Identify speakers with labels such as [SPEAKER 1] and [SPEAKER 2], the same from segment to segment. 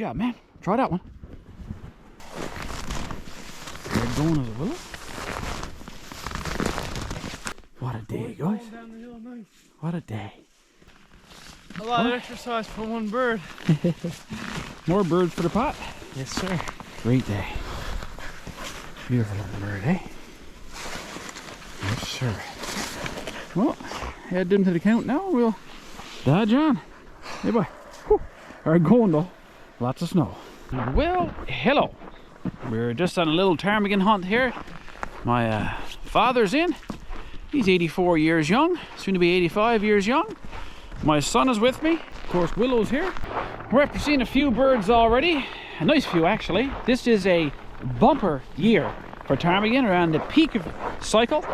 [SPEAKER 1] job, man. Try that one. They're going as a willow. What a day, guys. What a day.
[SPEAKER 2] A lot of exercise for one bird.
[SPEAKER 1] More birds for the pot.
[SPEAKER 2] Yes, sir.
[SPEAKER 1] Great day. Beautiful little bird, eh? Yes, sir. Well, head into the count now. We'll dodge on. Hey, boy. Whew. Alright, going though. Lots of snow. Well, hello. We're just on a little ptarmigan hunt here. My father's in. He's 84 years young, soon to be 85 years young. My son is with me. Of course, Willow's here. We're after seeing a few birds already. A nice few, actually. This is a bumper year for ptarmigan, around the peak of cycle.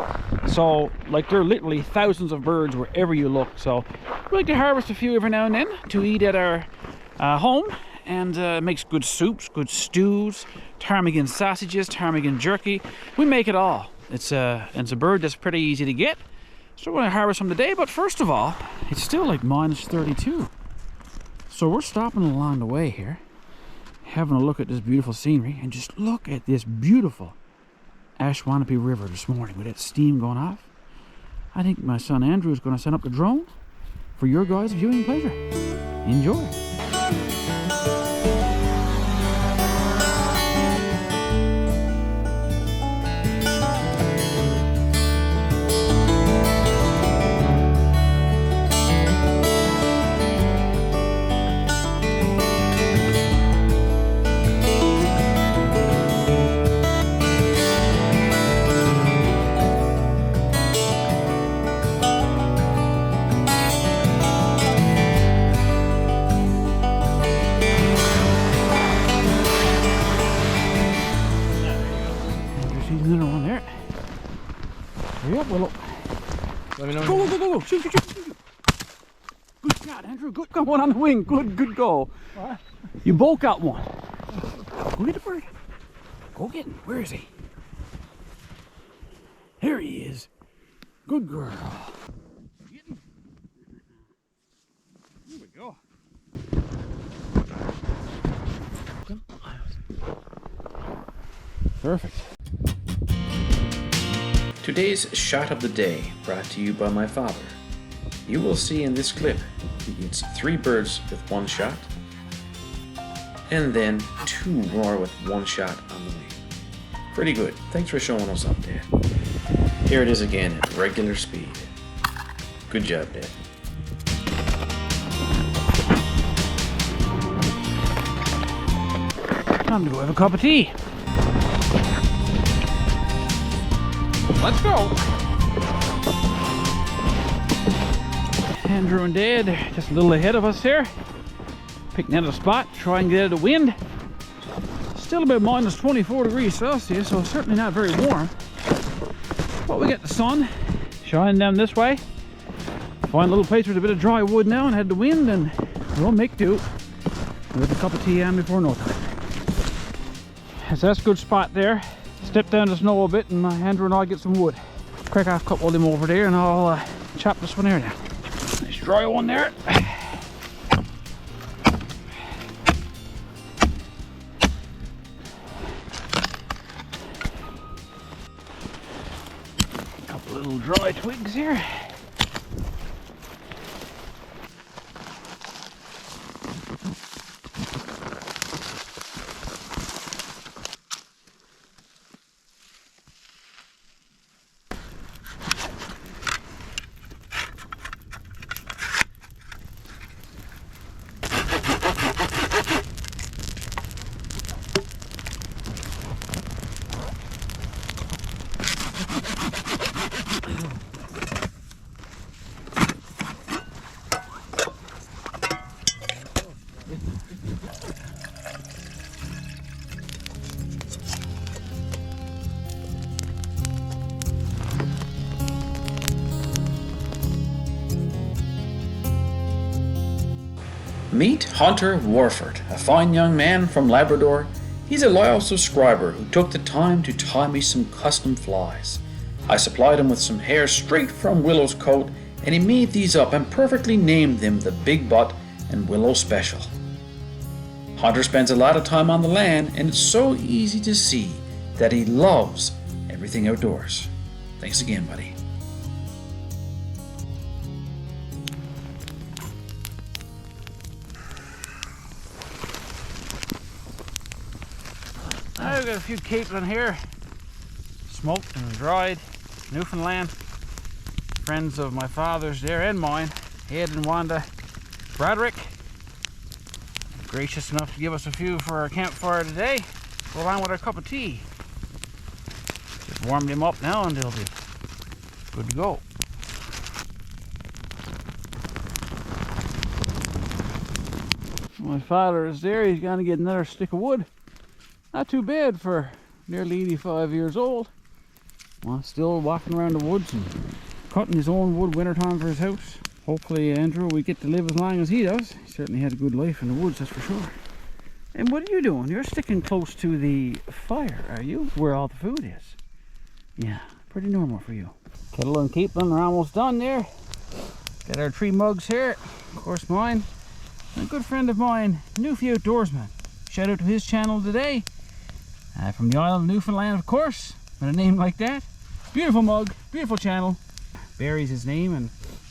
[SPEAKER 1] So, like, there are literally thousands of birds wherever you look. So, we like to harvest a few every now and then to eat at our home. And makes good soups, good stews, ptarmigan sausages, ptarmigan jerky. We make it all. It's a bird that's pretty easy to get. So we're going to harvest some today, but first of all, it's still like minus 32. So we're stopping along the way here, having a look at this beautiful scenery, and just look at this beautiful Ashwanape River this morning with that steam going off. I think my son Andrew is going to set up the drone for your guys' viewing pleasure. Enjoy. Hurry up, Willow.
[SPEAKER 2] Let me know.
[SPEAKER 1] Go. Shoot. Good shot, Andrew. Good. Come on the wing. Good goal.
[SPEAKER 2] What?
[SPEAKER 1] You both got one. Go get the bird. Go get him. Where is he? There he is. Good girl. Get him. Here we go. Perfect.
[SPEAKER 3] Today's shot of the day brought to you by my father. You will see in this clip he eats 3 birds with 1 shot, and then 2 more with 1 shot on the way. Pretty good. Thanks for showing us up, Dad. Here it is again at regular speed. Good job, Dad.
[SPEAKER 1] Time to go have a cup of tea. Let's go. Andrew and Dad just a little ahead of us here. Picking out a spot, try and get out of the wind. Still about minus 24 degrees Celsius, so certainly not very warm. But we got the sun shining down this way. Find a little place with a bit of dry wood now and head the wind, and we'll make do with a cup of tea on before no time. So that's a good spot there. Step down the snow a bit, and Andrew and I get some wood. Crack off a couple of them over there, and I'll chop this one here now. Nice dry one there. A couple little dry twigs here.
[SPEAKER 3] Meet Hunter Warford, a fine young man from Labrador. He's a loyal subscriber who took the time to tie me some custom flies. I supplied him with some hair straight from Willow's coat, and he made these up and perfectly named them the Big Butt and Willow Special. Hunter spends a lot of time on the land, and it's so easy to see that he loves everything outdoors. Thanks again, buddy.
[SPEAKER 1] I've got a few capelin here, smoked and dried, Newfoundland. Friends of my father's there and mine, Ed and Wanda Broderick, gracious enough to give us a few for our campfire today, along with a cup of tea. Just warmed them up now and they'll be good to go. My father is there, he's going to get another stick of wood. Not too bad for nearly 85 years old. Well, still walking around the woods and cutting his own wood wintertime for his house. Hopefully, Andrew, we get to live as long as he does. He certainly had a good life in the woods, that's for sure. And what are you doing? You're sticking close to the fire, are you? Where all the food is. Yeah, pretty normal for you. Kettle and capelin are almost done there. Got our 3 mugs here. Of course, mine. And a good friend of mine, Newfie Outdoorsman. Shout out to his channel today. From the island of Newfoundland, of course, with a name like that. Beautiful mug, beautiful channel. Barry's his name, and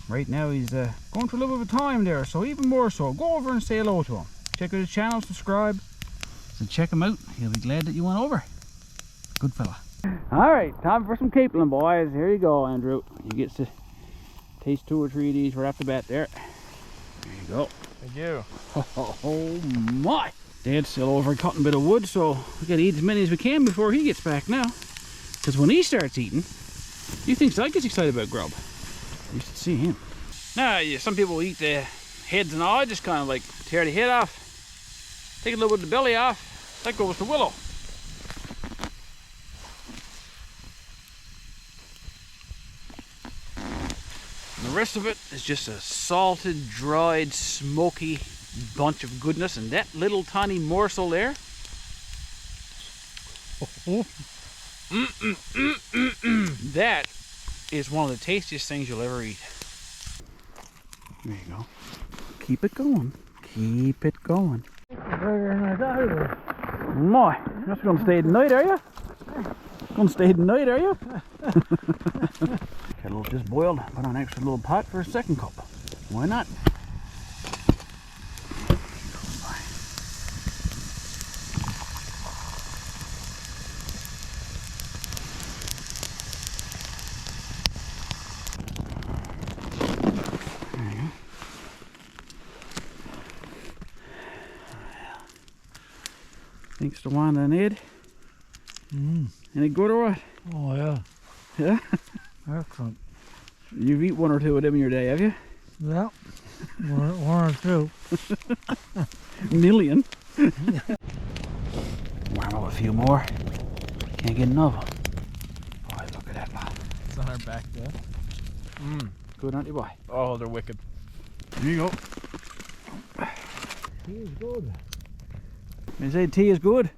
[SPEAKER 1] right now he's going through a little bit of time there, so even more so, go over and say hello to him. Check out his channel, subscribe, and check him out. He'll be glad that you went over. Good fella. All right, time for some capelin, boys. Here you go, Andrew. You get to taste 2 or 3 of these right off the bat there. There you go.
[SPEAKER 2] Thank you.
[SPEAKER 1] Oh my! Dad's still over cutting a bit of wood, so we gotta eat as many as we can before he gets back now. Because when he starts eating, he thinks I get excited about grub. You should see him. Now, some people eat the heads and all. I just kind of like tear the head off, take a little bit of the belly off. That goes to Willow. And the rest of it is just a salted, dried, smoky bunch of goodness, and that little tiny morsel there. That is one of the tastiest things you'll ever eat. There you go. Keep it going. Keep it going. My, you're just going to stay tonight, are you? Going to stay tonight, are you? Kettle just boiled. Put on an extra little pot for a second cup. Why not? Thanks to Wanda and Ed. Any good or what?
[SPEAKER 2] Oh, yeah.
[SPEAKER 1] Yeah?
[SPEAKER 2] Excellent.
[SPEAKER 1] You've eaten 1 or 2 of them in your day, have you?
[SPEAKER 2] Yeah. One or 2.
[SPEAKER 1] Million. Warm up a few more. Can't get enough of them. Boy, look at that lot.
[SPEAKER 2] It's on our back there.
[SPEAKER 1] Good, aren't you, boy?
[SPEAKER 2] Oh, they're wicked.
[SPEAKER 1] There you go.
[SPEAKER 2] Tea is good.
[SPEAKER 1] You say tea is good?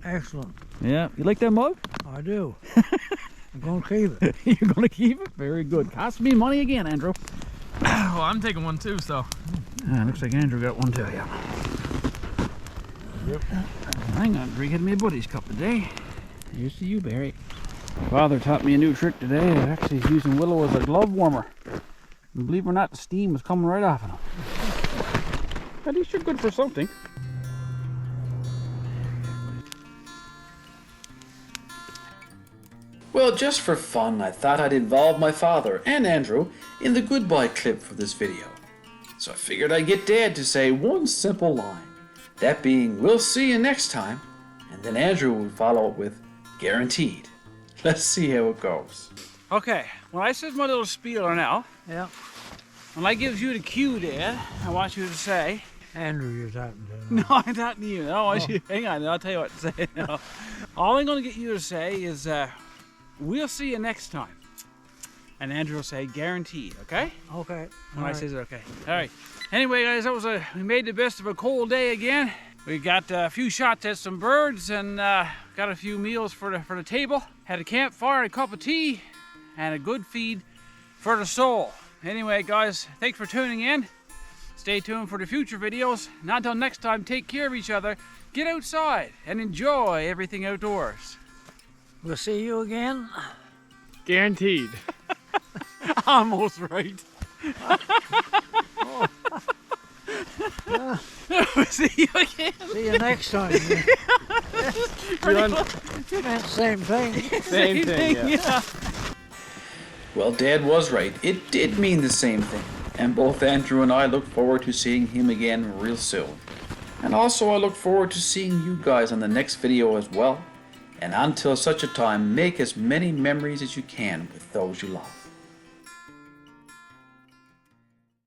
[SPEAKER 2] Excellent.
[SPEAKER 1] Yeah. You like that mug?
[SPEAKER 2] I do. I'm going to keep it.
[SPEAKER 1] You're going to keep it? Very good. Cost me money again, Andrew.
[SPEAKER 2] Well, I'm taking one too, so.
[SPEAKER 1] Looks like Andrew got one too, yeah.
[SPEAKER 2] Yep.
[SPEAKER 1] Hang on, drinking me a buddy's cup today. Here's to you, Barry. Father taught me a new trick today. Actually, he's using Willow as a glove warmer. And believe it or not, the steam is coming right off of him. At least you're good for something.
[SPEAKER 3] Well, just for fun, I thought I'd involve my father and Andrew in the goodbye clip for this video. So I figured I'd get Dad to say one simple line. That being, we'll see you next time. And then Andrew would follow it with, guaranteed. Let's see how it goes.
[SPEAKER 1] Okay, when I said my little spieler now,
[SPEAKER 2] Yeah.
[SPEAKER 1] when I gives you the cue, Dad, I want you to say...
[SPEAKER 2] Andrew, you're talking to.
[SPEAKER 1] No, I'm not to you. No, hang on, I'll tell you what to say. No. All I'm going to get you to say is, we'll see you next time. And Andrew will say, guaranteed, okay?
[SPEAKER 2] Okay.
[SPEAKER 1] When I says it, okay. All right. Anyway, guys, that was we made the best of a cold day again. We got a few shots at some birds and got a few meals for the table. Had a campfire, a cup of tea, and a good feed for the soul. Anyway, guys, thanks for tuning in. Stay tuned for the future videos. And until next time, take care of each other, get outside, and enjoy everything outdoors.
[SPEAKER 4] We'll see you again.
[SPEAKER 2] Guaranteed.
[SPEAKER 1] Almost right. We'll see you again.
[SPEAKER 4] See you next time. Same thing.
[SPEAKER 2] Same thing, yeah.
[SPEAKER 3] Well, Dad was right. It did mean the same thing. And both Andrew and I look forward to seeing him again real soon. And also I look forward to seeing you guys on the next video as well. And until such a time, make as many memories as you can with those you love.